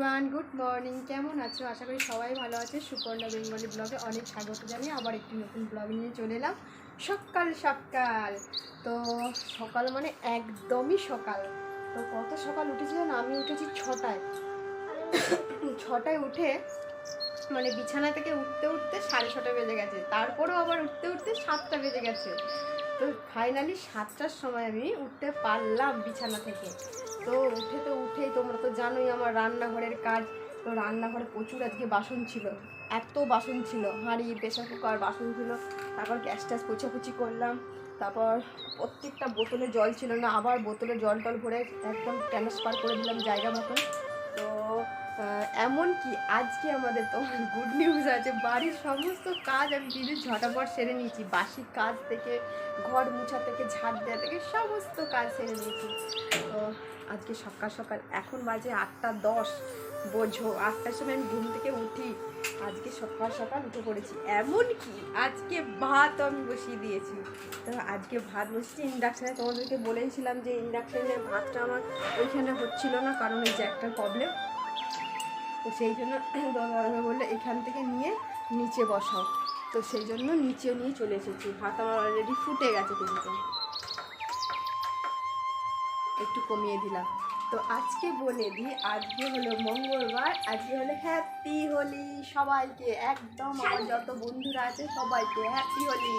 Everyone, good morning. কেমন আছো? আশা করি সবাই ভালো আছে। সুপর্ণা বেঙ্গলি ব্লগে অনেক স্বাগত জানিয়ে আবার একটি নতুন ব্লগ নিয়ে চলে এলাম। সকাল সকাল তো সকাল মানে একদমই সকাল। তো কত সকাল উঠেছিলাম, আমি উঠেছি 6টায় উঠে মানে বিছানা থেকে উঠতে উঠতে 6:30 বেজে গেছে। তারপরেও আবার উঠতে উঠতে 7টা বেজে গেছে। তো ফাইনালি 7টার সময় আমি উঠতে পারলাম বিছানা থেকে। তো উঠেই তোমরা তো জানোই আমার রান্নাঘরের কাজ। তো রান্নাঘরে প্রচুর আজকে বাসন ছিল, এত বাসন ছিল, হাঁড়ি, প্রেশার কুকার বাসন ছিল। তারপর গ্যাস ট্যাস পোছাপুছি করলাম। তারপর প্রত্যেকটা বোতলে জল ছিল না, আবার বোতলে জল টল ভরে একদম ট্রান্সফার করে দিলাম জায়গা মতন। তো এমনকি আজকে আমাদের তো গুড নিউজ আছে, বাড়ির সমস্ত কাজ আমি দিদি ঝটাপট সেরে নিয়েছি। বাসি কাজ থেকে, ঘর মুছা থেকে, ঝাড় দেওয়া থেকে সমস্ত কাজ সেরে নিয়েছি। তো আজকে সকাল সকাল, এখন বাজে 8:10, বোঝো 8টার সময় আমি ঘুম থেকে উঠি। আজকে সকাল সকাল উঠে পড়েছি। এমনকি আজকে ভাত আমি বসিয়ে দিয়েছি। তো আজকে ভাত বসিয়েছি ইন্ডাকশানে। তোমাদেরকে বলেইছিলাম যে ইন্ডাকশানে ভাতটা আমার ওইখানে হচ্ছিল না, কারণ এই যে একটা প্রবলেম। তো সেই জন্য দাদা বললে এখান থেকে নিয়ে নিচে বসাও। তো সেই জন্য নিচেও নিয়ে চলে এসেছি। ভাত আমার অলরেডি ফুটে গেছে, কিন্তু একটু কমিয়ে দিলাম। তো আজকে বলে দিই, আজকে হলো মঙ্গলবার, আজকে হলো হ্যাপি হোলি সবাইকে। একদম আমার যত বন্ধুরা আছে সবাইকে হ্যাপি হোলি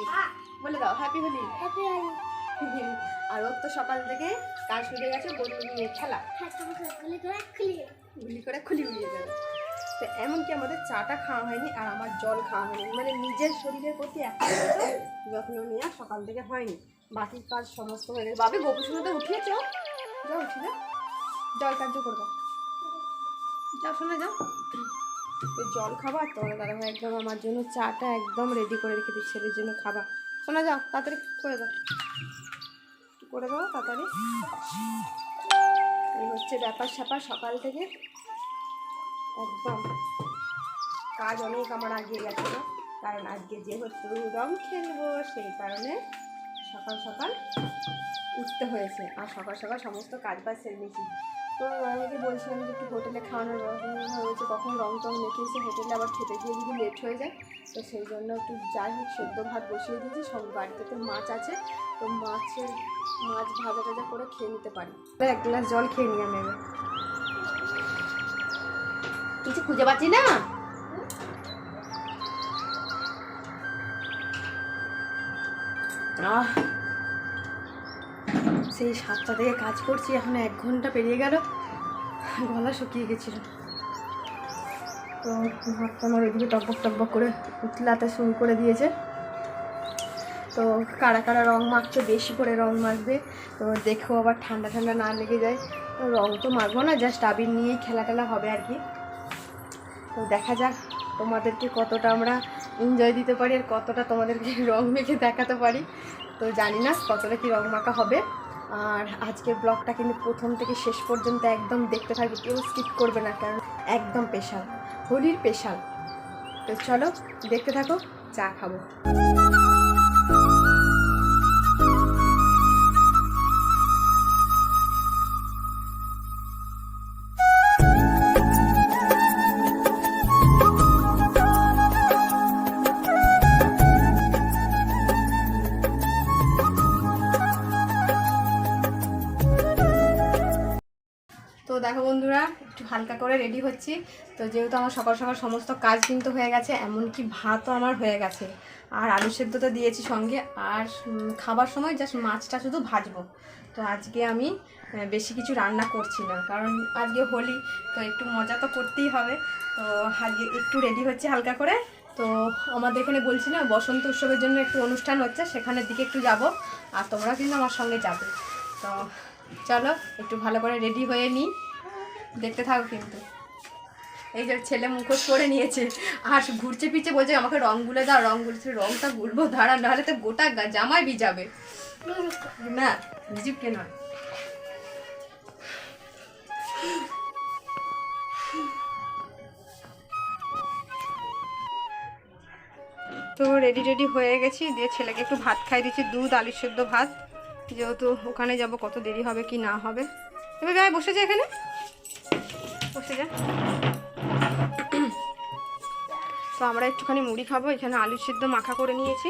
বলে দাও। Happy Holi, happy Holi. আর ওর তো সকাল থেকে কাজ শুরু গেছে, বন্ধু নিয়ে খেলা, গুলি করে খুলি উড়িয়ে যাবে। তো এমনকি আমাদের চাটা খাওয়া হয়নি আর আমার জল খাওয়া হয়নি, মানে নিজের শরীরের প্রতি একটা যত্ন নেওয়া সকাল থেকে হয়নি। বাকি কাজ সমস্ত হয়ে গেছে। বাবে গোপীসোনাতে উঠিয়েছ, যাও উঠি না, জল কার্য করবো, যাও শোনা যাও। তো জল খাবা, তোমার দাদাভাই একদম আমার জন্য চাটা একদম রেডি করে রেখে দিচ্ছে, ছেলের জন্য খাবা। শোনা যাও, তাড়াতাড়ি করে দাও, করে দাও তাড়াতাড়ি। এই হচ্ছে ব্যাপার স্যাপার সকাল থেকে। একদম কাজ অনেক আমার আগিয়ে গেছে না, কারণ আজকে যেহেতু রং খেলবো সেই কারণে সকাল সকাল উঠতে হয়েছে। আর সকাল সকাল সমস্ত কাজ বাজ সেরে নিয়েছি। তো আমাকে বলছিলাম যে একটু হোটেলে খাওয়ানোর ব্যবস্থা হয়েছে, কখন রং টং মেখে এসে হোটেলে আবার খেতে গিয়ে যদি লেট হয়ে যায়। তো সেই জন্য একটু যাই হোক সেদ্ধ ভাত বসিয়ে দিয়েছি। সব বাড়িতে তো মাছ আছে, তো মাছ ভাজা টাজা করে খেয়ে নিতে পারি। 1 গ্লাস জল খেয়ে নিই আমি। এবার কিছু খুঁজে পাচ্ছি না। সেই 7টা থেকে কাজ করছি, এখন 1 ঘন্টা পেরিয়ে গেল, গলা শুকিয়ে গেছিল। তো ভাতটা আমার ওইদিকে টকবক টকবক করে উতলাতে শুরু করে দিয়েছে। তো কারা কারা রং মাখছে, বেশি করে রং মাখবে। তো দেখো আবার ঠান্ডা ঠান্ডা না লেগে যায়। তো রং তো মাখবো না, জাস্ট আবির নিয়েই খেলা টেলা হবে আর কি। তো দেখা যাক তোমাদেরকে কতটা আমরা এনজয় দিতে পারি আর কতটা তোমাদেরকে রং মেখে দেখাতে পারি। তো জানি না কতটা কি রং মাখা হবে। আর আজকের ব্লগটা কিন্তু প্রথম থেকে শেষ পর্যন্ত একদম দেখতে থাকবে, কেউ স্কিপ করবে না, কারণ একদম স্পেশাল, হোলির স্পেশাল। তো চলো দেখতে থাকো, চা খাবো। তো দেখো বন্ধুরা, একটু হালকা করে রেডি হচ্ছি। তো যেহেতু আমার সকাল সকাল সমস্ত কাজ কিন্তু হয়ে গেছে, এমনকি ভাতও আমার হয়ে গেছে, আর আলু সেদ্ধ তো দিয়েছি সঙ্গে। আর খাবার সময় জাস্ট মাছটা শুধু ভাজবো। তো আজকে আমি বেশি কিছু রান্না করছি না, কারণ আজকে হোলি, তো একটু মজা তো করতেই হবে। তো আজকে একটু রেডি হচ্ছে হালকা করে। তো আমাদের এখানে বলছি না, বসন্ত উৎসবের জন্য একটু অনুষ্ঠান হচ্ছে, সেখানের দিকে একটু যাব, আর তোমরা কিন্তু আমার সঙ্গে যাবে। তো চলো একটু ভালো করে রেডি হয়ে নিই, দেখতে থাকো কিন্তু। এই যে ছেলে মুখোশ পরে নিয়েছে আর ঘুরছে পিছে, বলছে আমাকে রং গুলে দাও, রং গুলছে। রংটা গুলবো দাঁড়া, নাহলে তো গোটা জামাই ভিজাবে না, ভিজুকে নয়। তো রেডি হয়ে গেছি, দিয়ে ছেলেকে একটু ভাত খাই দিচ্ছি, দুধ আলু সেদ্ধ ভাত, যেহেতু ওখানে যাব, কত দেরি হবে কি না হবে। এবার যাই বসে যায় এখানে। বসে যা। তো আমরা একটুখানি মুড়ি খাবো। এখানে আলু সিদ্ধ মাখা করে নিয়েছি,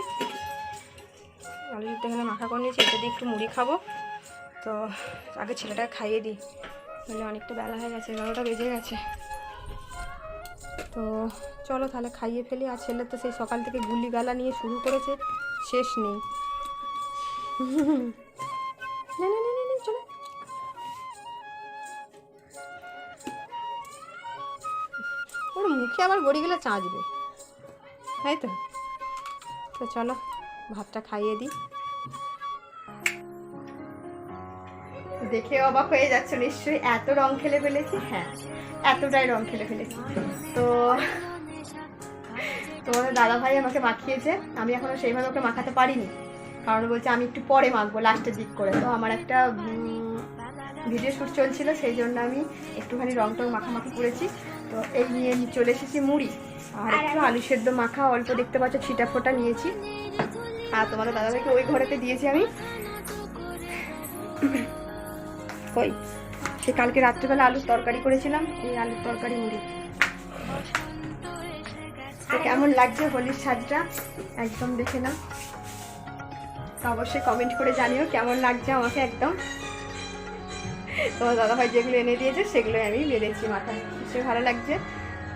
আলু সিদ্ধ এখানে মাখা করে নিয়েছি, এটা দিয়ে একটু মুড়ি খাবো। তো আগে ছেলেটাকে খাইয়ে দিই, মানে অনেকটা বেলা হয়ে গেছে, 11টা বেজে গেছে। তো চলো তাহলে খাইয়ে ফেলি। আর ছেলে তো সেই সকাল থেকে গুলি গালা নিয়ে শুরু করেছে, শেষ নেই। না না না না চলো। ওর মুখে আবার গড়িগুলো চাঁচবে, তাই তো। তো চলো ভাতটা খাইয়ে দিই। দেখে অবাক হয়ে যাচ্ছে নিশ্চয়ই, এত রং খেলে ফেলেছি। হ্যাঁ, এতটাই রং খেলে ফেলেছি। তো তোমাদের দাদাভাই আমাকে মাখিয়েছে, আমি এখনো সেইভাবে ওকে মাখাতে পারিনি, কারণ বলছে আমি একটু পরে মাখবো, লাস্টের দিক করে। তো আমার একটা ভিডিও শ্যুট চলছিল, সেই জন্য আমি একটুখানি রং টং মাখামাখি করেছি। তো এই নিয়ে চলে এসেছি মুড়ি আর একটু আলু সেদ্ধ মাখা, অল্প দেখতে পাচ্ছ ছিটা ফোটা নিয়েছি। আর তোমাদের দাদাভাইকে ওই ঘরেতে দিয়েছি আমি। কই সে কালকে রাত্রেবেলা আলুর তরকারি করেছিলাম, এই আলুর তরকারি মুড়ি। তো কেমন লাগছে হোলির সাজটা একদম দেখে নাও, তো অবশ্যই কমেন্ট করে জানিও কেমন লাগছে আমাকে একদম। তোমার দাদাভাই যেগুলো এনে দিয়েছে সেগুলোই আমি বেঁধেছি মাথায়, নিশ্চয়ই ভালো লাগছে।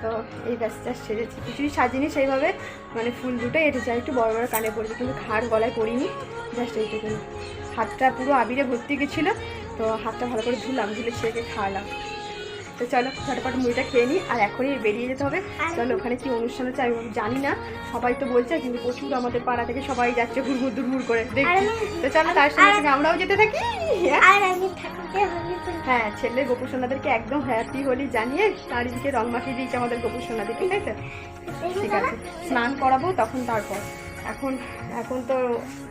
তো এই ব্যাসটা সেরেছি, কিছুই সাজিনি সেইভাবে, মানে ফুল দুটো এঁটেছি, একটু বড় বড় কানে পড়েছি, কিন্তু খাড় গলায় পড়িনি, জাস্ট এইটুকুনি। হাতটা পুরো আবিরে ভর্তি গেছিলো, তো হাতটা ভালো করে ধুলাম, ধুলে ছেলেকে খাওয়ালাম। তো চলো ঝটপট মুড়িটা খেয়ে নিই, আর এখনই বেরিয়ে যেতে হবে। চলো ওখানে কি অনুষ্ঠান হচ্ছে আমি জানি না, সবাই তো বলছে, কিন্তু প্রচুর আমাদের পাড়া থেকে সবাই যাচ্ছে হুড়মুড় দুড়মুড় করে দেখি। তো চলো তার সঙ্গে আমরাও যেতে থাকি। হ্যাঁ, ছেলে গোপু সোনাদেরকে একদম হ্যাপি হোলি জানিয়ে চারিদিকে রং মাখিয়ে দিয়েছে আমাদের গোপু সোনাদেরকে, তাই তো? ঠিক আছে, স্নান করাবো তখন, তারপর এখন তো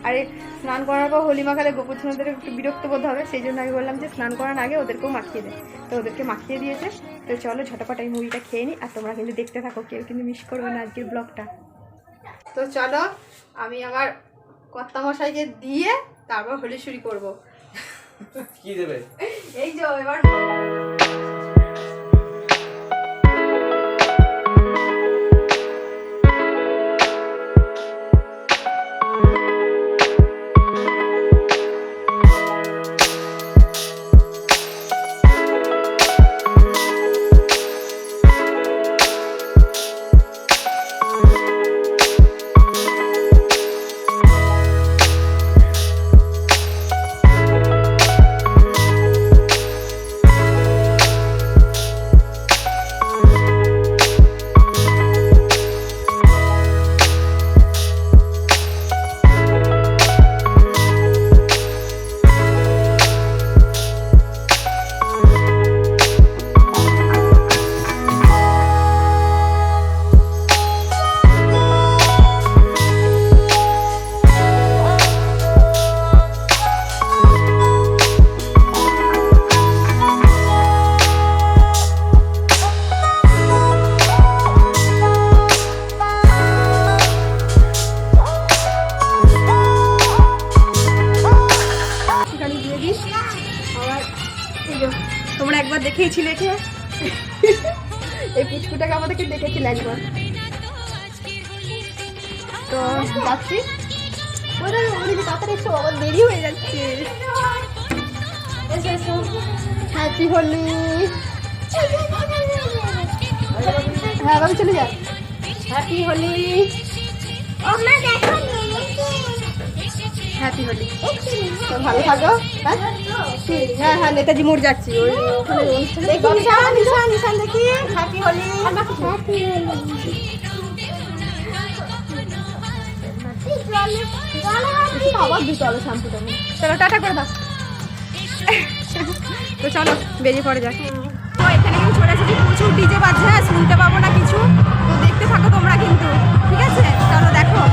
আরে স্নান করার পর হোলি মাখালে গোপু সোনাদের একটু বিরক্ত বোধ হবে, সেই জন্য আমি বললাম যে স্নান করার আগে ওদেরকেও মাখিয়ে দেয়। তো ওদেরকে মাখিয়ে দিয়েছে। তো চলো ঝটপট আমি মুড়িটা খেয়ে নিই, আর তোমরা কিন্তু দেখতে থাকো, কেউ কিন্তু মিস করবে না আজকের ব্লগটা। তো চলো আমি আমার কর্তামশাইকে দিয়ে তারপর হোলি শুরু করবো। কি দেবে? এই যে এবার তোমরা একবার দেখেছিলে, এই পুচকুটাকে আমাদেরকে দেখেছিলে একবার। তো যাচ্ছি, তাড়াতাড়ি এসো, আবার দেরি হয়ে যাচ্ছে। হ্যাপি হোলি। হ্যাঁ বাবু চলে যা। Happy Holi, happy Holi. তো ভালো থাকো। হ্যাঁ হ্যাঁ নেতাজি মোড় যাচ্ছি, ওই ওখানে নিশান দেখি। হ্যাপি হোলি। আবার দিতে হবে শ্যাম্পুটা। চলো টাটা করে দাও। তো চলো বেরিয়ে পড়ে যাক। তো এখানে কিন্তু চলে এসেছি, প্রচুর ডিজে বাজছে, শুনতে পাবো না কিছু, তো দেখতে থাকো তোমরা কিন্তু, ঠিক আছে? চলো দেখো।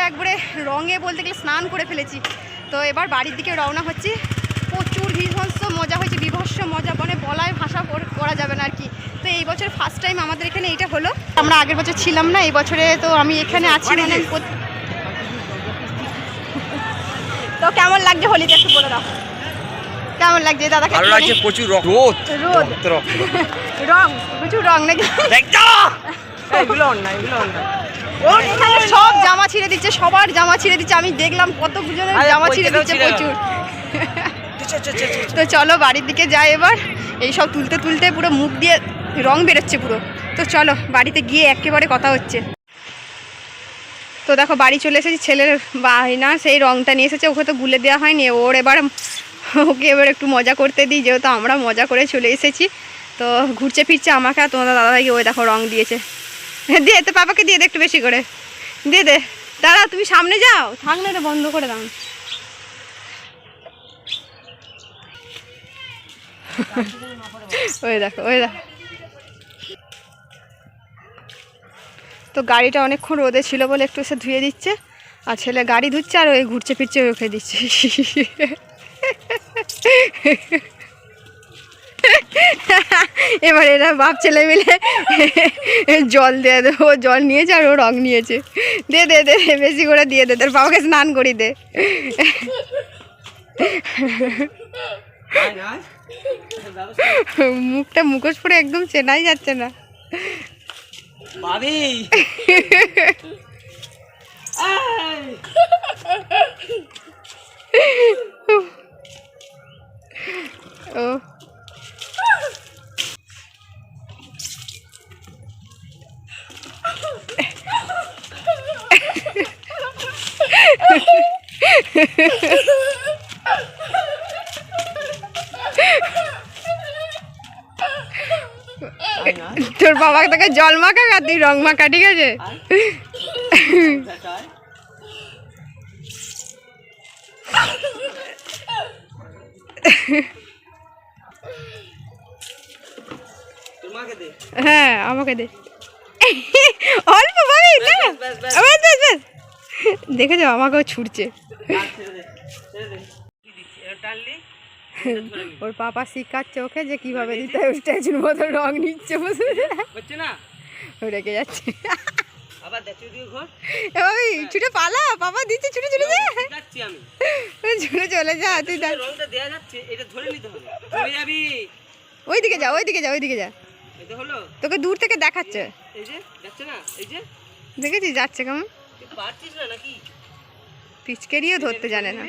একবারে রঙে বলতে গেলে স্নান করে ফেলেছি। তো এবার বাড়ির দিকে রওনা হচ্ছি। প্রচুর বিভৎস মজা হয়েছে, বিভৎস মজা মানে বলায় ভাষা করা যাবে না আর কি। তো এই বছর ফার্স্ট টাইম আমাদের এখানে এইটা হলো। আমরা আগের বছর ছিলাম না, এই বছরে তো আমি এখানে আছি মানে। তো কেমন লাগছে হোলিতে একটু বলে দাও, কেমন লাগছে দাদাকে? ভালো লাগছে, প্রচুর রোদ রোদ রং, প্রচুর রং নাকি? এখানে সব জামা ছিঁড়ে দিচ্ছে, সবার জামা ছিঁড়ে দিচ্ছে। আমি দেখলাম কতজনের জামা ছিঁড়ে দিচ্ছে প্রচুর। তো চলো বাড়ির দিকে যাই এবার। এই সব তুলতে তুলতে পুরো মুখ দিয়ে রং বেরোচ্ছে পুরো। তো চলো বাড়িতে গিয়ে একেবারে কথা হচ্ছে। তো দেখো বাড়ি চলে এসেছি, ছেলের বাহিনা সেই রংটা নিয়ে এসেছে, ওকে তো গুলে দেওয়া হয়নি। ওকে এবার একটু মজা করতে দিই, যেহেতু আমরা মজা করে চলে এসেছি। তো ঘুরছে ফিরছে আমাকে আর তোমাদের দাদাভাইকে ওই দেখো রং দিয়েছে। দিয়ে তো পাপাকে দিয়ে দে একটু বেশি করে, দিয়ে দে। দাদা তুমি সামনে যাও, থাক না, এটা বন্ধ করে দাও। ওই দেখো ওই দেখো। তো গাড়িটা অনেকক্ষণ রোদে ছিল বলে একটু এসে ধুয়ে দিচ্ছে, আর ছেলে গাড়ি ধুচ্ছে আর ওই ঘুরছে ফিরছে ওকে দিচ্ছে। এবার এরা বাপ ছেলে মিলে জল দিয়ে দে, ও জল নিয়েছে আর ও রং নিয়েছে। দে দে দে বেশি করে দিয়ে দে, তোর বাবাকে স্নান করি দে। মুখটা মুখোশ পরে একদম চেনাই যাচ্ছে না। ও তোর বাবা তোকে জল মাখা আর তুই রং মাখা, ঠিক আছে? হ্যাঁ আমাকে দে অল্প ভাবি, দেখেছো আমাকেও ছুটছে। ওর পাপা শিখাচ্ছে ওকে যে কিভাবে দিতে হয়, স্ট্যাচুর মতো রং নিচ্ছে, বুঝছে না, রেখে যাচ্ছে। ছুটে পালা, পাপা দিচ্ছে, ছুটে চলে যা, ছুটে চলে যা। তুই ওইদিকে যা, ওইদিকে যা, ওইদিকে যা, তোকে দূর থেকে দেখাচ্ছে। দেখেছিস যাচ্ছে কেমন, পিচকারিও ধরতে জানে না।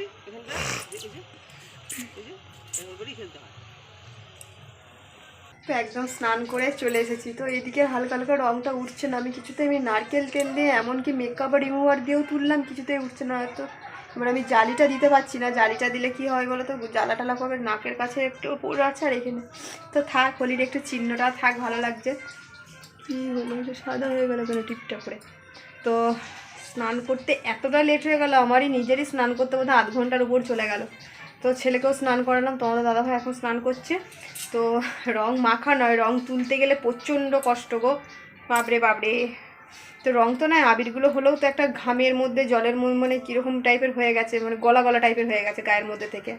তো একদম স্নান করে চলে এসেছি। তো এদিকে হালকা হালকা রঙটা উঠছে না, আমি কিছুতেই আমি নারকেল তেল দিয়ে এমনকি মেকআপ রিমুভার দিয়েও তুললাম, কিছুতেই উঠছে না। তো এবার আমি জালিটা দিতে পারছি না, জালিটা দিলে কি হয় বলো তো, জ্বালা টালা করবে, নাকের কাছে একটু পড়ে আছে আর এখানে। তো থাক, হোলির একটু চিহ্নটা থাক, ভালো লাগছে। সাদা হয়ে গেল কেন টিপটা করে। তো স্নান করতে এতটা লেট হয়ে গেল, আমারই নিজেরই স্নান করতে বোধহয় আধ ঘন্টার উপর চলে গেল। তো ছেলেকেও স্নান করালাম, তোমাদের দাদাভাই এখন স্নান করছে। তো রং মাখা নয়, রং তুলতে গেলে প্রচণ্ড কষ্ট গো, বাবরে বাবরে। তো রং তো নয়, আবিরগুলো হলেও তো একটা ঘামের মধ্যে জলের মানে কীরকম টাইপের হয়ে গেছে, মানে গলা গলা টাইপের হয়ে গেছে গায়ের মধ্যে থেকে।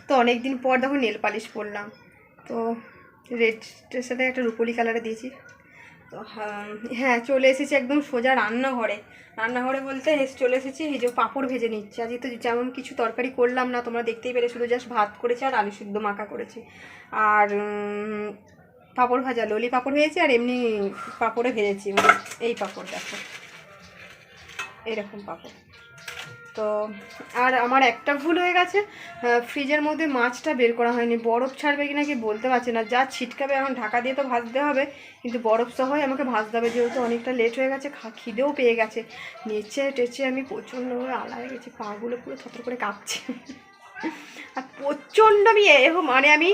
তো অনেক দিন পর দেখো নেল পালিশ পরলাম, তো রেডের সাথে একটা রুপোলি কালারে দিয়েছি। তো হ্যাঁ চলে এসেছি একদম সোজা রান্নাঘরে। রান্নাঘরে বলতে চলে এসেছি, এই যে পাঁপড় ভেজে নিচ্ছি। আজকে তো যেমন কিছু তরকারি করলাম না, তোমরা দেখতেই পেলে, শুধু জাস্ট ভাত করেছি আর আলু সিদ্ধ মাখা করেছি। আর পাঁপড় ভাজা, ললি পাঁপড় ভেজেছি আর এমনি পাঁপড়ে ভেজেছি, মানে এই পাঁপড় দেখো, এইরকম পাঁপড়। তো আর আমার একটা ভুল হয়ে গেছে, ফ্রিজের মধ্যে মাছটা বের করা হয়নি। বরফ ছাড়বে কিনা কি বলতে পারছি না, যা ছিটকাবে এখন ঢাকা দিয়ে তো ভাজতে হবে, কিন্তু বরফ সহই আমাকে ভাজতে হবে, যেহেতু অনেকটা লেট হয়ে গেছে, খিদেও পেয়ে গেছে। নেচে টেচে আমি প্রচণ্ডভাবে আলা হয়ে গেছি, পাগুলো পুরো থরথর করে কাঁপছে। আর প্রচণ্ড আমি মানে আমি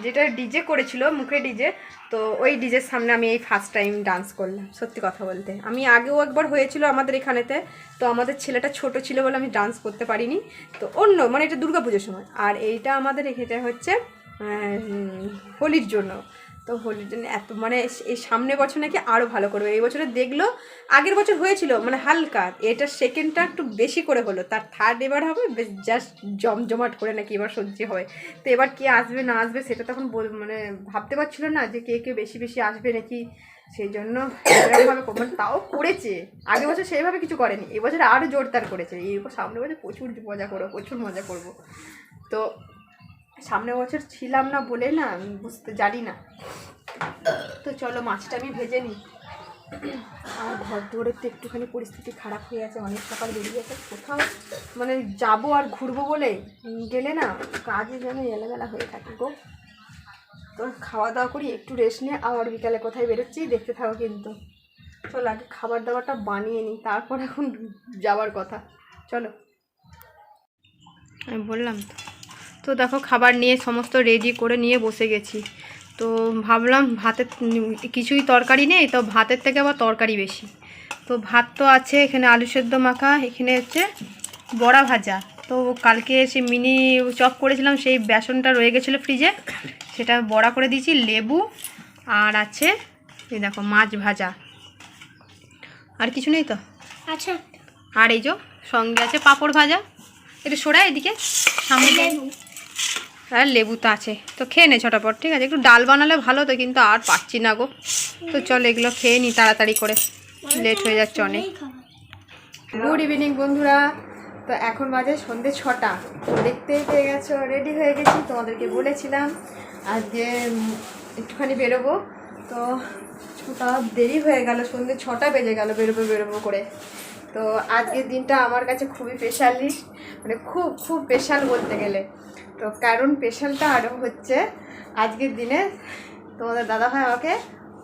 যেটা ডিজে করেছিল, মুখে ডিজে, তো ওই ডিজের সামনে আমি এই ফার্স্ট টাইম ডান্স করলাম। সত্যি কথা বলতে আমি আগেও একবার হয়েছিল আমাদের এখানেতে, তো আমাদের ছেলেটা ছোট ছিল বলে আমি ডান্স করতে পারিনি। তো অন্য মানে এটা দুর্গাপুজোর সময়, আর এইটা আমাদের এখানে হচ্ছে হোলির জন্য। তো হোলির জন্য এত মানে এই সামনে বছর নাকি আরও ভালো করবে। এই বছরে দেখলো আগের বছর হয়েছিল মানে হালকা, এটা সেকেন্ডটা একটু বেশি করে হলো, তার থার্ড এবার হবে জাস্ট জমজমাট করে নাকি এবার সহ্য হয়। তো এবার কে আসবে না আসবে সেটা তখন মানে ভাবতে পারছিল না যে কে কে বেশি বেশি আসবে নাকি, সেই জন্য এরকমভাবে মানে তাও করেছে। আগের বছর সেইভাবে কিছু করেনি, এবছর আরও জোরদার করেছে। এরপর সামনে বছর প্রচুর মজা করবো। তো সামনের বছর ছিলাম না বলে না বুঝতে জানি না। তো চলো মাছটা আমি ভেজে নিই। আর ঘর দুয়ারের তো একটুখানি পরিস্থিতি খারাপ হয়ে আছে, অনেক সকাল বেরিয়ে আছে, কোথাও মানে যাবো আর ঘুরবো বলে গেলে না কাজে যেন এলামেলা হয়ে থাকে গো। তো খাওয়া দাওয়া করি, একটু রেস্ট নিয়ে আবার বিকালে কোথায় বেরোচ্ছি দেখতে থাকো কিন্তু। চলো আগে খাবার দাবারটা বানিয়ে নিই, তারপর এখন যাওয়ার কথা। চলো আমি বললাম তো দেখো খাবার নিয়ে সমস্ত রেডি করে নিয়ে বসে গেছি। তো ভাবলাম ভাতের কিছুই তরকারি নেই, তো ভাতের থেকে আবার তরকারি বেশি। তো ভাত তো আছে, এখানে আলু সেদ্ধ মাখা, এখানে হচ্ছে বড়া ভাজা। তো কালকে সে মিনি চপ করেছিলাম, সেই বেসনটা রয়ে গেছিলো ফ্রিজে, সেটা বড়া করে দিয়েছি, লেবু আর আছে এই দেখো মাছ ভাজা, আর কিছু নেই তো। আচ্ছা, আর এই যে সঙ্গে আছে পাঁপড় ভাজা, একটু সরা এদিকে সামনে, আর লেবু তো আছে। তো খেয়ে নে ছটাপট, ঠিক আছে? একটু ডাল বানালে ভালো তো, কিন্তু আর পাচ্ছি না গো। তো চল এগুলো খেয়ে নি তাড়াতাড়ি করে, লেট হয়ে যাচ্ছে অনেক। গুড ইভিনিং বন্ধুরা। তো এখন বাজে সন্ধ্যে 6টা। দেখতেই পেয়ে গেছো রেডি হয়ে গেছি, তোমাদেরকে বলেছিলাম আজকে একটুখানি বেরোবো। তো তা দেরি হয়ে গেল, সন্ধ্যে 6টা বেজে গেল বেরোবো করে। তো আজকের দিনটা আমার কাছে খুবই স্পেশালি, মানে খুব স্পেশাল বলতে গেলে। তো কারণ স্পেশালটা আরও হচ্ছে আজকের দিনে তোমাদের দাদাভাই আমাকে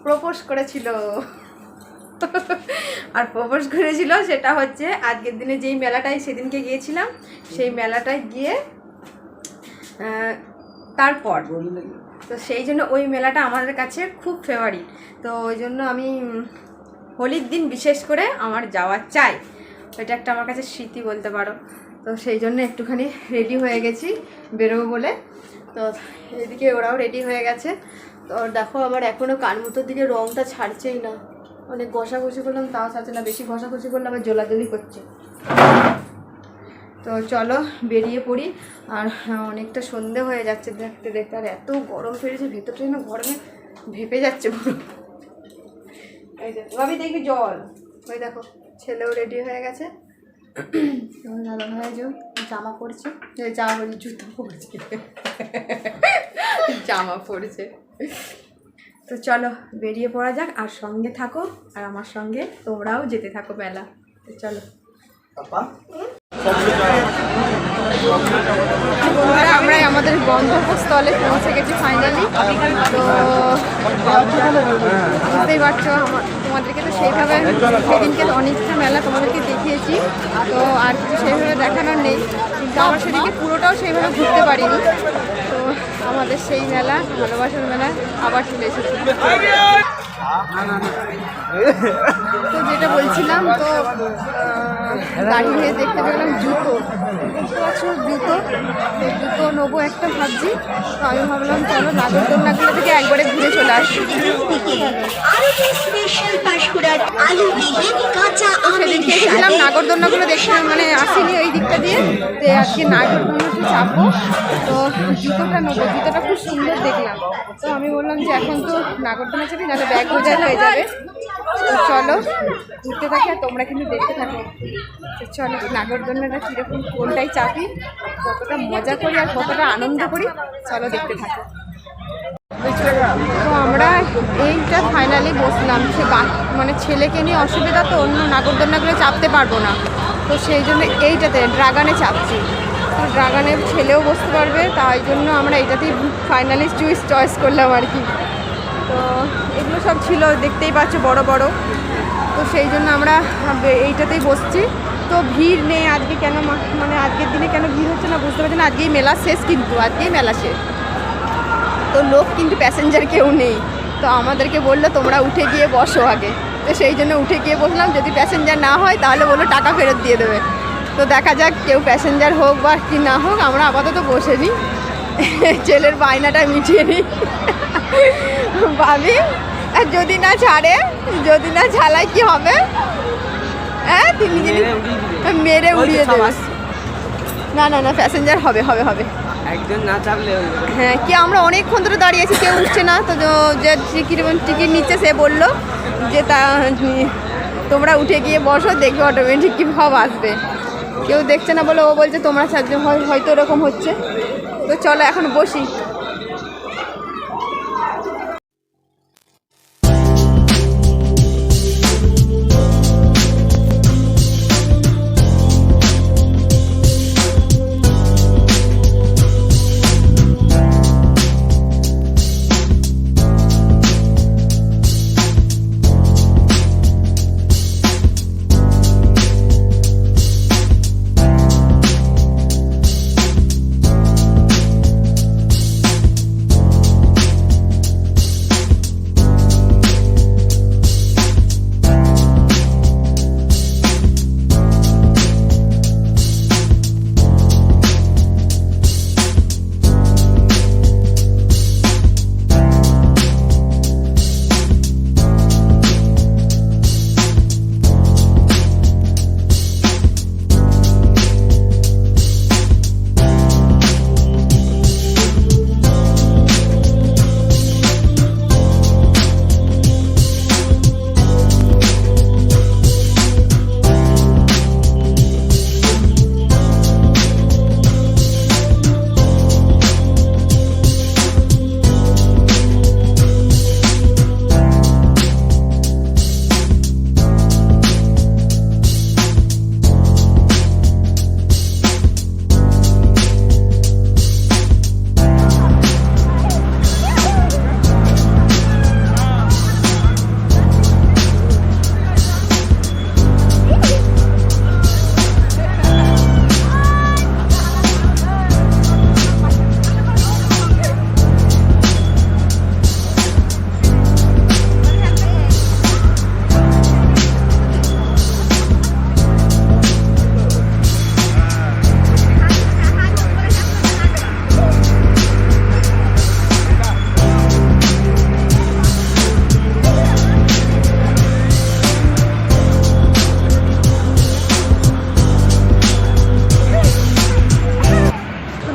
প্রপোজ করেছিল। আর প্রপোজ করেছিল সেটা হচ্ছে আজকের দিনে যেই মেলাটায় সেদিনকে গিয়েছিলাম, সেই মেলাটায় গিয়ে তারপর, তো সেই জন্য ওই মেলাটা আমাদের কাছে খুব ফেভারিট। তো ওই জন্য আমি হোলির দিন বিশেষ করে আমার যাওয়া চাই, এটা একটা আমার কাছে স্মৃতি বলতে পারো। তো সেই জন্য একটুখানি রেডি হয়ে গেছি বেরোবো বলে। তো এদিকে ওরাও রেডি হয়ে গেছে। তো দেখো আমার এখনও কানমুটোর দিকে রঙটা ছাড়ছেই না, অনেক ঘষাঘষি করলাম তাও ছাড়ছে না, বেশি ঘষাঘষি করলে আবার জ্বলাজ্বলি করছে। তো চলো বেরিয়ে পড়ি। আর অনেকটা সন্ধে হয়ে যাচ্ছে দেখতে দেখতে, আর এত গরম ফেলেছে, ভেতরটা যেন গরমে ভেপে যাচ্ছে পুরো। এই যে ভাবি দেখবি জল, ওই দেখো ছেলেও রেডি হয়ে গেছে। দাদা ভাই যে জামা পড়ছে, জুতো পড়ছে, জামা পড়ছে। তো চলো বেরিয়ে পড়া যাক, আর সঙ্গে থাকো, আর আমার সঙ্গে তোমরাও যেতে থাকো মেলা। তো চলো আমরা আমাদের গন্তব্যস্থলে পৌঁছে গেছি ফাইনালি। তো বুঝতেই পারছো তোমাদেরকে তো সেইভাবে সেদিনকে অনেকটা মেলা তোমাদেরকে দেখিয়েছি, তো আর কিছু সেইভাবে দেখানোর নেই, কিন্তু আমরা সেদিনকে পুরোটাও সেইভাবে ঘুরতে পারিনি। তো আমাদের সেই মেলা, ভালোবাসার মেলা আবার চলে এসেছি। তো যেটা বলছিলাম, তো গাড়ি হয়ে দেখতে পেলাম জুতো, দেখতে পাচ্ছ জুতো নেবো একটা ভাবছি। তো আমি ভাবলাম চলো নাগরদোলনাগুলো থেকে একবারে ঘুরে চলে আসি। সেদিনকে এসেছিলাম নাগরদোলনাগুলো দেখতে, মানে আসিনি ওই দিকটা দিয়ে, তো আজকে নাগরদোলনাতে চাপবো। তো জুতোটা নেবো, জুতোটা খুব সুন্দর দেখলাম। তো আমি বললাম যে এখন তো নাগরদোলনা চাপি, নাহলে ব্যাগ বোঝাই হয়ে যাবে। তো চলো ঘুরতে থাকি, আর তোমরা কিন্তু দেখতে থাকো। তো চলো নাগরদোলনাটা কীরকম, কোনটাই চাপি, কতটা মজা করি আর কতটা আনন্দ করি, চলো দেখতে থাকো। তো আমরা এইটা ফাইনালি বসলাম, মানে ছেলেকে নিয়ে অসুবিধা, তো অন্য নাগরদোলনাগুলো চাপতে পারবো না, তো সেই জন্য এইটাতে ড্রাগনে চাপছি। তো ড্রাগনে ছেলেও বসতে পারবে, তাই জন্য আমরা এইটাতেই ফাইনালি চয়েস করলাম আর কি। তো এগুলো সব ছিল দেখতেই পাচ্ছ বড় বড়, তো সেই জন্য আমরা এইটাতেই বসছি। তো ভিড় নেই আজকে, কেন মানে আজকের দিনে কেন ভিড় হচ্ছে না বুঝতে পারছি না। আজকেই মেলা শেষ, কিন্তু আজকেই মেলা শেষ, তো লোক কিন্তু প্যাসেঞ্জার কেউ নেই। তো আমাদেরকে বললো তোমরা উঠে গিয়ে বসো আগে, তো সেই জন্য উঠে গিয়ে বসলাম। যদি প্যাসেঞ্জার না হয় তাহলে বললো টাকা ফেরত দিয়ে দেবে। তো দেখা যাক কেউ প্যাসেঞ্জার হোক বা কি না হোক, আমরা আপাতত বসে নিই। ছেলের বায়নাটা মিটিয়ে নিই ভাবি। আর যদি না ছাড়ে, যদি না ছাড়ায় কি হবে? হ্যাঁ তিনি যদি মেরে উড়িয়ে দেবে। না না না, প্যাসেঞ্জার হবে হবে হবে। একজন না চাপলে হ্যাঁ, কি আমরা অনেকক্ষণ ধরে দাঁড়িয়েছি, কেউ উঠছে না। তো যে টিকিট নিচ্ছে সে বললো যে তোমরা উঠে গিয়ে বসো, দেখবে অটোমেটিক কি ভাব আসবে। কেউ দেখছে না বলে ও বলছে তোমরা চারজন হয়তো এরকম হচ্ছে। তো চলো এখন বসি।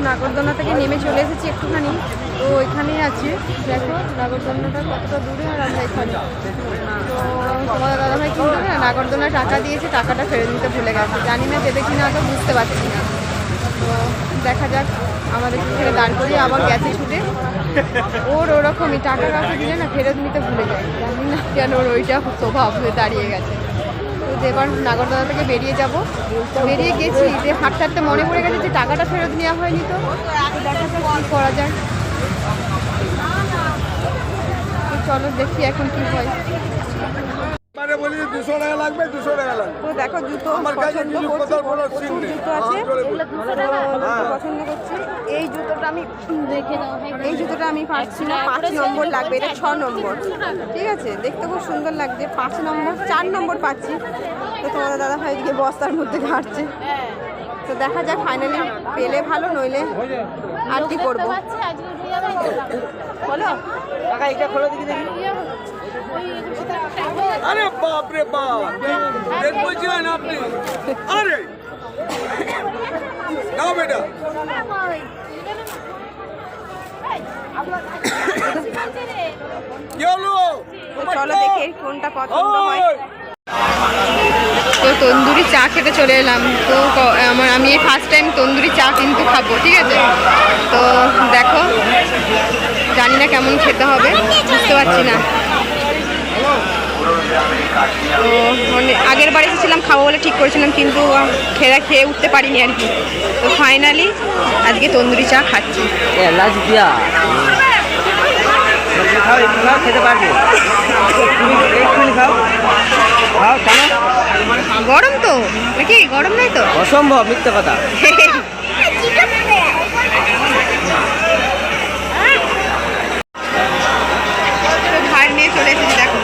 নাগরদোলনা থেকে নেমে চলে এসেছি একটুখানি। তো ওইখানেই আছি, দেখো নাগরদোলনাটা কতটা দূরে, আর আমরা এখানে। তো তোমাদের দাদাভাই কিন্তু না নাগরদোলনায় টাকা দিয়েছে, টাকাটা ফেরত দিতে ভুলে গেছে। জানি না দেবে কি না, তো বুঝতে পারছি না। তো দেখা যাক, আমাদের ছেলে দাঁড় করিয়ে আবার গেছে ছুটে। ওর ওরকমই টাকা কাউকে দিলে না ফেরত নিতে ভুলে যায়, জানি না কেন ওর ওইটা স্বভাব হয়ে দাঁড়িয়ে গেছে। তো এবার নাগরদোলনা থেকে বেরিয়ে যাব, বেরিয়ে গেছি যে হাঁটতে হাঁটতে মনে পড়ে গেছে যে টাকাটা ফেরত নেওয়া হয়নি। তো দেখা যাক কী করা যায়। তো চলো দেখি এখন কি হয়। তো দেখো জুতো পছন্দ করছি, প্রচুর জুতো আছে, পছন্দ করছি। এই জুতোটা আমি দেখে নাও, এই জুতোটা আমি পাচ্ছি না, 5 নম্বর লাগবে, এটা 6 নম্বর। ঠিক আছে, দেখতে খুব সুন্দর লাগছে, 5 নম্বর, 4 নম্বর পাচ্ছি। তো তোমাদের দাদা ভাই দিকে বস্তার মধ্যে ঘাটছে। তো দেখা যাক, ফাইনালি পেলে ভালো, নইলে আর কি করবো বলো। আরে বাপ রে বাপ, দেখ বলছিলেন আপনি। আরে নাও বেটা, কি হলো? তো চলো দেখি কোনটা পছন্দ হয়। তো তন্দুরি চা খেতে চলে এলাম। তো আমি এই ফার্স্ট টাইম তন্দুরি চা কিন্তু খাবো, ঠিক আছে। তো দেখো, জানি না কেমন খেতে হবে, বুঝতে পারছি না। তো আগের বার এসেছিলাম খাবো বলে ঠিক করেছিলাম, কিন্তু খেয়ে উঠতে পারিনি আর কি। তো ফাইনালি আজকে তন্দুরি চা খাচ্ছি। খেতে পারবে, খাও খাও, গরম তো নাকি? গরম নাই তো? অসম্ভব মিথ্যে কথা। ভার নিয়ে চলে এসেছি, দেখো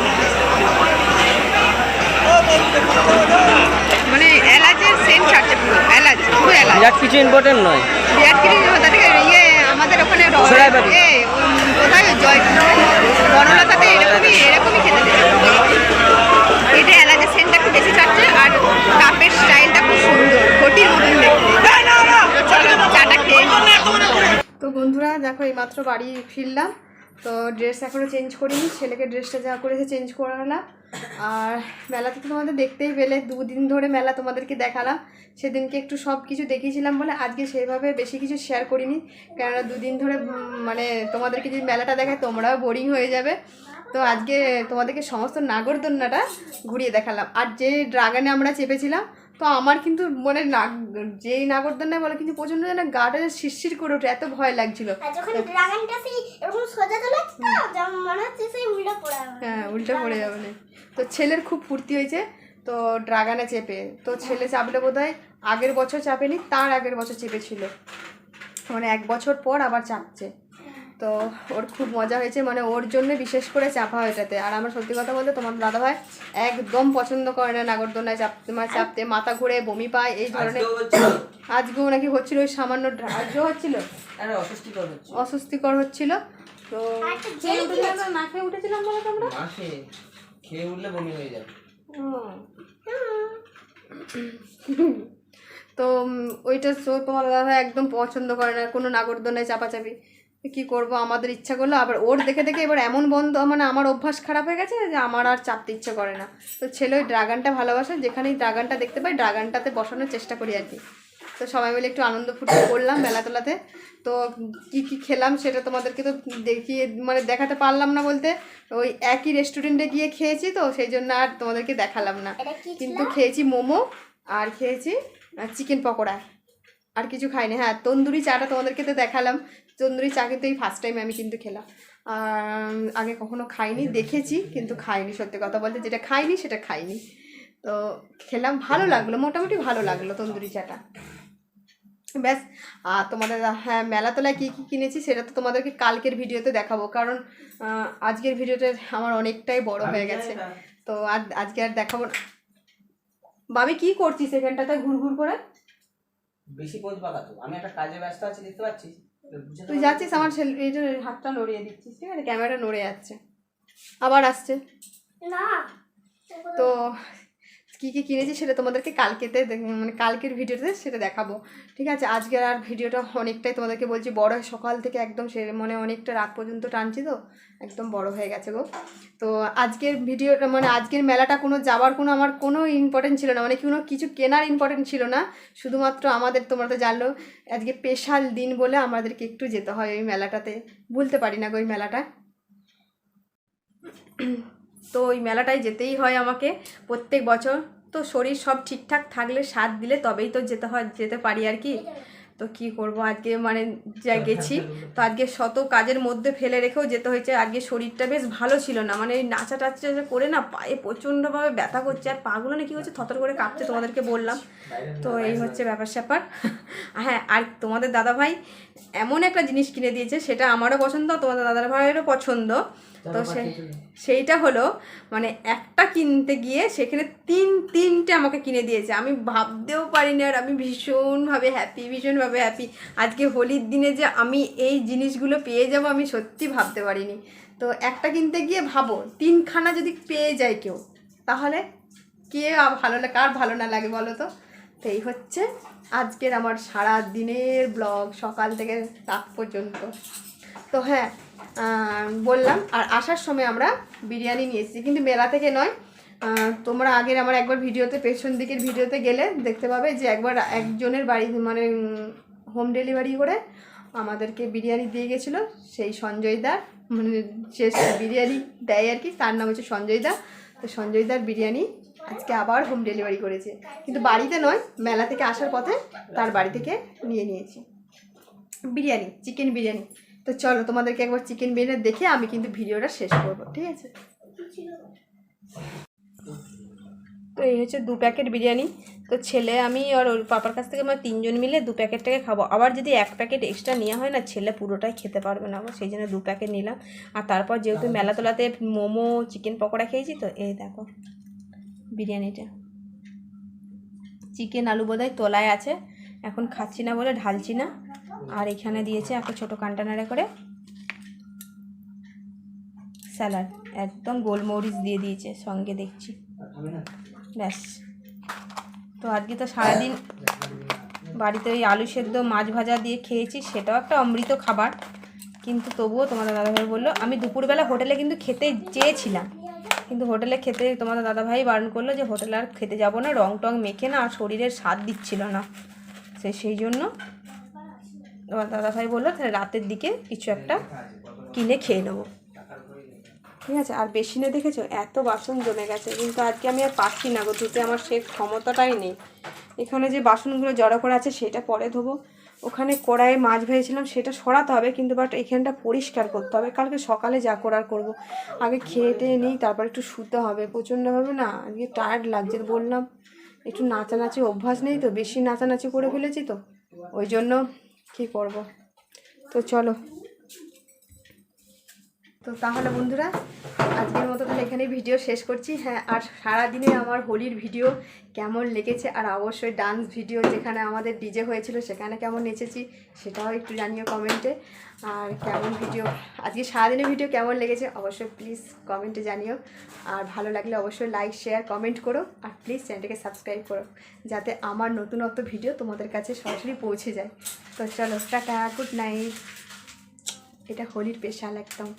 মানে এলাচের সেন্ট ছাড়ছে, পুরো এলাচ, পুরো এলাচ। বিরাট কিছু ইম্পর্টেন্ট নয়, বিরাট কিছু তাদেরকে ইয়ে আমাদের ওখানে সরাইবাড়ি। কোথায় বনলতাতে এরকমই খেতে দেবে। এটা এলাকা সেন্টটা একটু বেশি চাচ্ছে আর কাপের স্টাইলটা খুব সুন্দর, ঘটির মতন দেখতে। চাটা খেয়ে তো বন্ধুরা দেখো এইমাত্র বাড়ি ফিরলাম, তো ড্রেস এখনও চেঞ্জ করিনি, ছেলেকে ড্রেসটা যা করেছে চেঞ্জ করালাম। আর মেলাতে তো তোমাদের দেখতেই পেলে, 2 দিন ধরে মেলা তোমাদেরকে দেখালাম। সেদিনকে একটু সব কিছু দেখিয়েছিলাম বলে আজকে সেইভাবে বেশি কিছু শেয়ার করিনি, কেননা 2 দিন ধরে মানে তোমাদেরকে যদি মেলাটা দেখায় তোমরাও বোরিং হয়ে যাবে। তো আজকে তোমাদেরকে সমস্ত নাগরদোলনাটা ঘুরিয়ে দেখালাম। আর যে ড্রাগনে আমরা চেপেছিলাম, তো আমার কিন্তু মানে যেই নাগরদোলনায় বলে কিন্তু প্রচণ্ড যেন গাটা শিরশির করে ওঠে, এত ভয় লাগছিল। হ্যাঁ, উল্টো পড়ে যাবে না। তো ছেলের খুব ফুর্তি হয়েছে তো ড্রাগনে চেপে। তো ছেলে চাপলে বোধহয় আগের বছর চাপেনি, তার আগের বছর চেপেছিল, মানে 1 বছর পর আবার চাপছে। তো ওর খুব মজা হয়েছে, মানে ওর জন্য বিশেষ করে চাপা এটাতে। আর আমার সত্যি কথা বলতে তোমার দাদাভাই একদম পছন্দ করে না নাগরদোলনায় চাপতে, মাথা ঘুরে বমি পায় এই ধরনের। আজকেও নাকি হচ্ছিল, ওই সামান্য আজকেও হচ্ছিল, অস্বস্তিকর হচ্ছিল। তো না খেয়ে উঠেছিলাম বলে তোমরা খেয়ে উঠলে বমি হয়ে যাবে। তো ওইটা তোমার দাদা একদম পছন্দ করে না কোনো নাগরদোলনায় চাপাচাপি। কি করব, আমাদের ইচ্ছা করলো, আবার ওর দেখে দেখে এবার এমন বন্ধ, মানে আমার অভ্যাস খারাপ হয়ে গেছে যে আমার আর চাপতে ইচ্ছে করে না। তো ছেলে ওই ড্রাগনটা ভালোবাসে, যেখানেই ড্রাগনটা দেখতে পাই ড্রাগনটাতে বসানোর চেষ্টা করি আর কি। তো সবাই মিলে একটু আনন্দ ফুর্তি করলাম মেলাতলাতে। তো কি কি খেলাম সেটা তোমাদেরকে তো দেখিয়ে মানে দেখাতে পারলাম না, বলতে ওই একই রেস্টুরেন্টে গিয়ে খেয়েছি, তো সেই জন্য আর তোমাদেরকে দেখালাম না। কিন্তু খেয়েছি মোমো আর খেয়েছি চিকেন পকোড়া, আর কিছু খাইনি। হ্যাঁ, তন্দুরি চাটা তোমাদেরকে তো দেখালাম। তন্দুরি চা কিন্তু এই ফার্স্ট টাইম আমি কিন্তু খেলাম, আর আগে কখনো খাইনি, দেখেছি কিন্তু খাইনি। সত্যি কথা বলতে যেটা খাইনি সেটা খাইনি। তো খেলাম, ভালো লাগলো, মোটামুটি ভালো লাগলো তন্দুরি চাটা। ব্যাস। আর তোমাদের হ্যাঁ মেলাতলায় কী কী কিনেছি সেটা তো তোমাদেরকে কালকের ভিডিওতে দেখাবো, কারণ আজকের ভিডিওটা আমার অনেকটাই বড় হয়ে গেছে, তো আজকে আর দেখাবো না। বাবি কি করছিস এখানটাতে ঘুরঘুর করে? বেশি পোজ পাকাতো, আমি একটা কাজে ব্যস্ত আছি, দেখতে পাচ্ছিস। তুই যাচ্ছিস, আমার এই যে হাতটা নড়িয়ে দিচ্ছিস, ঠিক আছে? ক্যামেরাটা নড়ে যাচ্ছে, আবার আসছে না। তো কী কী কিনেছি সেটা তোমাদেরকে কালকেতে মানে কালকের ভিডিওতে সেটা দেখাবো, ঠিক আছে? আজকের আর ভিডিওটা অনেকটাই তোমাদেরকে বলছি বড়, সকাল থেকে একদম সে মানে অনেকটা রাত পর্যন্ত টানছি, তো একদম বড় হয়ে গেছে গো। তো আজকের ভিডিওটা মানে আজকের মেলাটা কোনো যাওয়ার কোনো আমার কোনো ইম্পর্টেন্ট ছিল না, মানে কোনো কিছু কেনার ইম্পর্টেন্ট ছিল না, শুধুমাত্র আমাদের তোমরা তো জানলো আজকে স্পেশাল দিন বলে আমাদেরকে একটু যেতে হয় ওই মেলাটাতে, ভুলতে পারি না গো ওই মেলাটা। তো ওই মেলাটায় যেতেই হয় আমাকে প্রত্যেক বছর। তো শরীর সব ঠিকঠাক থাকলে সাথ দিলে তবেই তো যেতে পারি আর কি। তো কি করব, আজকে মানে যা গেছি, তো আজকে শত কাজের মধ্যে ফেলে রেখেও যেতে হয়েছে। আজকে শরীরটা বেশ ভালো ছিল না, মানে এই নাচা টাচা করে না পায়ে প্রচণ্ডভাবে ব্যথা করছে, আর পাগুলো না কী হচ্ছে থতর করে কাঁপছে, তোমাদেরকে বললাম। তো এই হচ্ছে ব্যাপার স্যাপার। হ্যাঁ, আর তোমাদের দাদাভাই এমন একটা জিনিস কিনে দিয়েছে, সেটা আমারও পছন্দ, তোমাদের দাদাভাইয়েরও পছন্দ। তো সেইটা হলো মানে একটা কিনতে গিয়ে সেখানে তিনটে আমাকে কিনে দিয়েছে, আমি ভাবতেও পারিনি। আর আমি ভীষণভাবে হ্যাপি। আজকে হোলির দিনে যে আমি এই জিনিসগুলো পেয়ে যাব আমি সত্যি ভাবতে পারিনি। তো একটা কিনতে গিয়ে ভাবো 3খানা যদি পেয়ে যায় কেউ, তাহলে কে ভালো লাগে, কার ভালো না লাগে বলো তো? তো এই হচ্ছে আজকের আমার সারা দিনের ব্লগ, সকাল থেকে রাত পর্যন্ত। তো হ্যাঁ বললাম, আর আসার সময় আমরা বিরিয়ানি নিয়ে এসেছি, কিন্তু মেলা থেকে নয়। তোমরা আগের আমার একবার ভিডিওতে পেছন দিকের ভিডিওতে গেলে দেখতে পাবে যে একবার একজনের বাড়ি মানে হোম ডেলিভারি করে আমাদেরকে বিরিয়ানি দিয়ে গেছিলো, সেই সঞ্জয়দার মানে সে বিরিয়ানি দেয় আর কি, তার নাম হচ্ছে সঞ্জয়দা। তো সঞ্জয়দার বিরিয়ানি আজকে আবার হোম ডেলিভারি করেছে, কিন্তু বাড়িতে নয়, মেলা থেকে আসার পথে তার বাড়ি থেকে নিয়েছি বিরিয়ানি, চিকেন বিরিয়ানি। তো চলো তোমাদেরকে একবার চিকেন বিরিয়ানি দেখে আমি কিন্তু ভিডিওটা শেষ করবো, ঠিক আছে? তো এই হচ্ছে 2 প্যাকেট বিরিয়ানি। তো ছেলে আমি আর ওর পাপার কাছ থেকে আমরা 3জন মিলে 2 প্যাকেটটাকে খাবো। আবার যদি 1 প্যাকেট এক্সট্রা নেওয়া হয় না, ছেলে পুরোটাই খেতে পারবে না, সেই জন্য 2 প্যাকেট নিলাম। আর তারপর যেহেতু মেলাতলাতে মোমো চিকেন পকোড়া খেয়েছি, তো এই দেখো বিরিয়ানিটা, চিকেন আলু বোধহয় তোলায় আছে, এখন খাচ্ছি না বলে ঢালছি না। আর এখানে দিয়েছে একটা ছোটো কন্টেনারে করে স্যালাড, একদম গোলমরিচ দিয়ে দিয়েছে সঙ্গে দেখছি। ব্যাস, তো আজকে তো সারাদিন বাড়িতে ওই আলু সেদ্ধ মাছ ভাজা দিয়ে খেয়েছি, সেটাও একটা অমৃত খাবার। কিন্তু তবুও তোমাদের দাদাভাই বললো, আমি দুপুরবেলা হোটেলে কিন্তু খেতে চেয়েছিলাম, কিন্তু হোটেলে খেতে তোমাদের দাদাভাই বারণ করলো যে হোটেলে আর খেতে যাবো না, রং টং মেখে না আর শরীরের স্বাদ দিচ্ছিল না। সেই জন্য তোমার দাদাভাই বললো তাহলে রাতের দিকে কিছু একটা কিনে খেয়ে নেবো। ঠিক আছে, আর বেশি না দেখেছো এত বাসন জমে গেছে, কিন্তু আজকে আমি আর পারছি না গো ধুতে, আমার সে ক্ষমতাটাই নেই। এখানে যে বাসনগুলো জড়ো করে আছে সেটা পরে ধোবো, ওখানে কড়াইয়ে মাছ ভেজেছিলাম সেটা সরাতে হবে, কিন্তু বাট এখানটা পরিষ্কার করতে হবে, কালকে সকালে যা করার করবো। আগে খেয়ে টেয়ে নিই, তারপর একটু শুতে হবে, প্রচণ্ডভাবে না আজকে টায়ার্ড লাগছে। বললাম একটু নাচানাচি অভ্যাস নেই তো, বেশি নাচানাচি করে ফেলেছি তো, ওই জন্য কী করব। তো চলো, তো তাহলে বন্ধুরা আজকের মতো তাহলে এখানেই ভিডিও শেষ করছি। হ্যাঁ, আর সারাদিনে আমার হোলির ভিডিও কেমন লেগেছে, আর অবশ্যই ডান্স ভিডিও যেখানে আমাদের ডিজে হয়েছিল সেখানে কেমন নেচেছি সেটাও একটু জানিও কমেন্টে। আর কেমন ভিডিও আজকে সারাদিনের ভিডিও কেমন লেগেছে অবশ্যই প্লিজ কমেন্টে জানিও। আর ভালো লাগলে অবশ্যই লাইক শেয়ার কমেন্ট করো, আর প্লিজ চ্যানেলটাকে সাবস্ক্রাইব করো যাতে আমার নতুনত্ব ভিডিও তোমাদের কাছে সরাসরি পৌঁছে যায়। তো চলো টাটা, গুড নাইট। এটা হোলির স্পেশাল একদম।